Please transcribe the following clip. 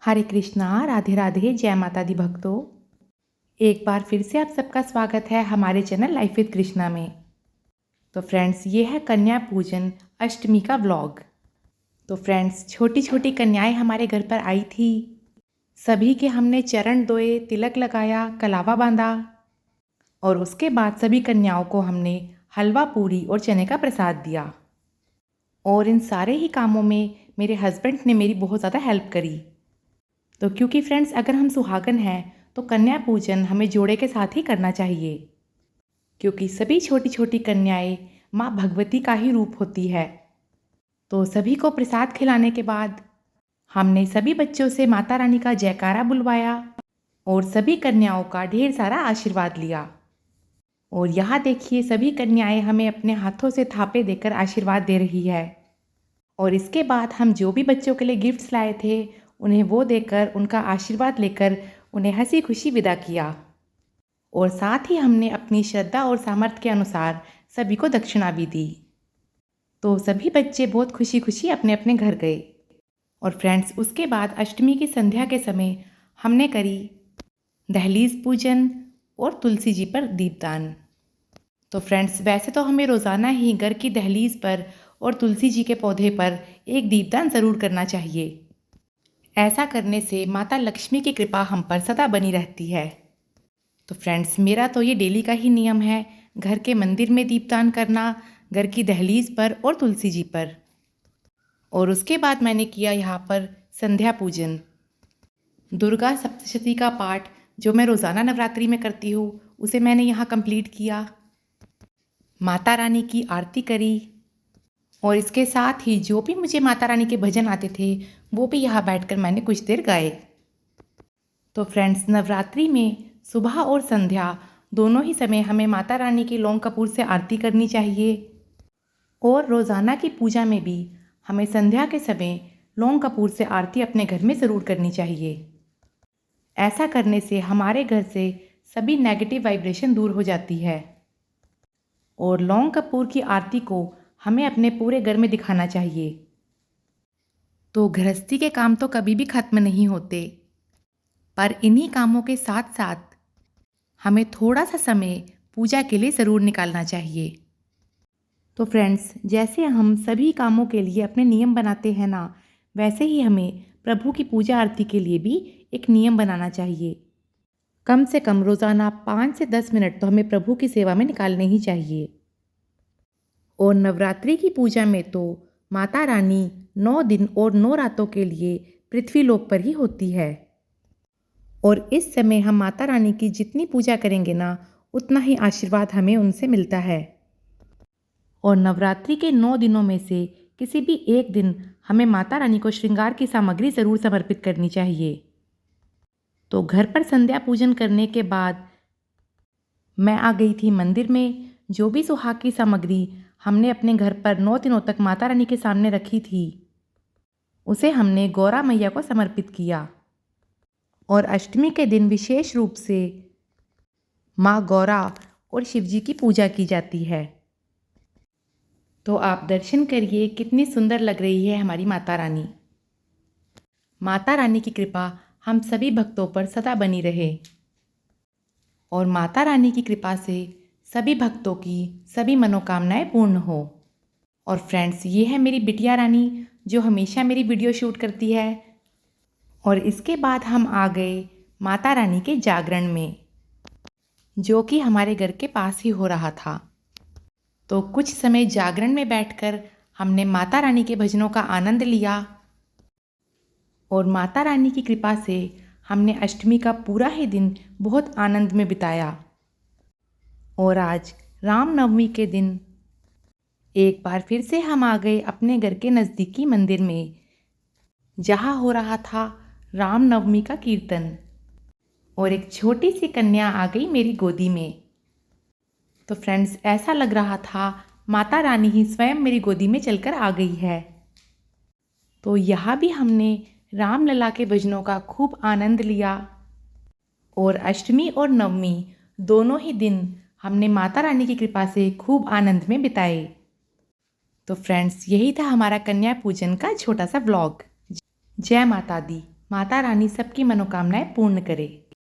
हरे कृष्णा, राधे राधे, जय माता दी भक्तों। एक बार फिर से आप सबका स्वागत है हमारे चैनल लाइफ विद कृष्णा में। तो फ्रेंड्स, ये है कन्या पूजन अष्टमी का व्लॉग। तो फ्रेंड्स, छोटी छोटी कन्याएं हमारे घर पर आई थी। सभी के हमने चरण धोए, तिलक लगाया, कलावा बांधा और उसके बाद सभी कन्याओं को हमने हलवा, पूरी और चने का प्रसाद दिया। और इन सारे ही कामों में मेरे हस्बैंड ने मेरी बहुत ज़्यादा हेल्प करी। तो क्योंकि फ्रेंड्स, अगर हम सुहागन हैं तो कन्या पूजन हमें जोड़े के साथ ही करना चाहिए, क्योंकि सभी छोटी छोटी कन्याएं माँ भगवती का ही रूप होती है। तो सभी को प्रसाद खिलाने के बाद हमने सभी बच्चों से माता रानी का जयकारा बुलवाया और सभी कन्याओं का ढेर सारा आशीर्वाद लिया। और यहाँ देखिए, सभी कन्याएं हमें अपने हाथों से थापे देकर आशीर्वाद दे रही है। और इसके बाद हम जो भी बच्चों के लिए गिफ्ट्स लाए थे उन्हें वो देकर, उनका आशीर्वाद लेकर उन्हें हंसी खुशी विदा किया। और साथ ही हमने अपनी श्रद्धा और सामर्थ्य के अनुसार सभी को दक्षिणा भी दी। तो सभी बच्चे बहुत खुशी खुशी अपने अपने घर गए। और फ्रेंड्स, उसके बाद अष्टमी की संध्या के समय हमने करी दहलीज पूजन और तुलसी जी पर दीपदान। तो फ्रेंड्स, वैसे तो हमें रोज़ाना ही घर की दहलीज पर और तुलसी जी के पौधे पर एक दीपदान ज़रूर करना चाहिए। ऐसा करने से माता लक्ष्मी की कृपा हम पर सदा बनी रहती है। तो फ्रेंड्स, मेरा तो ये डेली का ही नियम है, घर के मंदिर में दीपदान करना, घर की दहलीज पर और तुलसी जी पर। और उसके बाद मैंने किया यहाँ पर संध्या पूजन। दुर्गा सप्तशती का पाठ जो मैं रोज़ाना नवरात्रि में करती हूँ उसे मैंने यहाँ कंप्लीट किया। माता रानी की आरती करी और इसके साथ ही जो भी मुझे माता रानी के भजन आते थे वो भी यहाँ बैठकर मैंने कुछ देर गाए। तो फ्रेंड्स, नवरात्रि में सुबह और संध्या दोनों ही समय हमें माता रानी की लौंग कपूर से आरती करनी चाहिए। और रोज़ाना की पूजा में भी हमें संध्या के समय लौंग कपूर से आरती अपने घर में ज़रूर करनी चाहिए। ऐसा करने से हमारे घर से सभी नेगेटिव वाइब्रेशन दूर हो जाती है। और लौंग कपूर की आरती को हमें अपने पूरे घर में दिखाना चाहिए। तो गृहस्थी के काम तो कभी भी खत्म नहीं होते, पर इन्हीं कामों के साथ साथ हमें थोड़ा सा समय पूजा के लिए ज़रूर निकालना चाहिए। तो फ्रेंड्स, जैसे हम सभी कामों के लिए अपने नियम बनाते हैं ना, वैसे ही हमें प्रभु की पूजा आरती के लिए भी एक नियम बनाना चाहिए। कम से कम रोज़ाना 5 से 10 मिनट तो हमें प्रभु की सेवा में निकालने ही चाहिए। और नवरात्रि की पूजा में तो माता रानी 9 दिन और 9 रातों के लिए पृथ्वी लोक पर ही होती है। और इस समय हम माता रानी की जितनी पूजा करेंगे ना, उतना ही आशीर्वाद हमें उनसे मिलता है। और नवरात्रि के 9 दिनों में से किसी भी एक दिन हमें माता रानी को श्रृंगार की सामग्री ज़रूर समर्पित करनी चाहिए। तो घर पर संध्या पूजन करने के बाद मैं आ गई थी मंदिर में। जो भी सुहाग की सामग्री हमने अपने घर पर 9 दिनों तक माता रानी के सामने रखी थी उसे हमने गौरा मैया को समर्पित किया। और अष्टमी के दिन विशेष रूप से माँ गौरा और शिव जी की पूजा की जाती है। तो आप दर्शन करिए, कितनी सुंदर लग रही है हमारी माता रानी। माता रानी की कृपा हम सभी भक्तों पर सदा बनी रहे और माता रानी की कृपा से सभी भक्तों की सभी मनोकामनाएं पूर्ण हो। और फ्रेंड्स, ये है मेरी बिटिया रानी जो हमेशा मेरी वीडियो शूट करती है। और इसके बाद हम आ गए माता रानी के जागरण में, जो कि हमारे घर के पास ही हो रहा था। तो कुछ समय जागरण में बैठकर हमने माता रानी के भजनों का आनंद लिया और माता रानी की कृपा से हमने अष्टमी का पूरा ही दिन बहुत आनंद में बिताया। और आज रामनवमी के दिन एक बार फिर से हम आ गए अपने घर के नज़दीकी मंदिर में, जहाँ हो रहा था रामनवमी का कीर्तन। और एक छोटी सी कन्या आ गई मेरी गोदी में। तो फ्रेंड्स, ऐसा लग रहा था माता रानी ही स्वयं मेरी गोदी में चलकर आ गई है। तो यहाँ भी हमने रामलला के भजनों का खूब आनंद लिया। और अष्टमी और नवमी दोनों ही दिन हमने माता रानी की कृपा से खूब आनंद में बिताए। तो फ्रेंड्स, यही था हमारा कन्या पूजन का छोटा सा व्लॉग। जय माता दी। माता रानी सबकी मनोकामनाएं पूर्ण करे।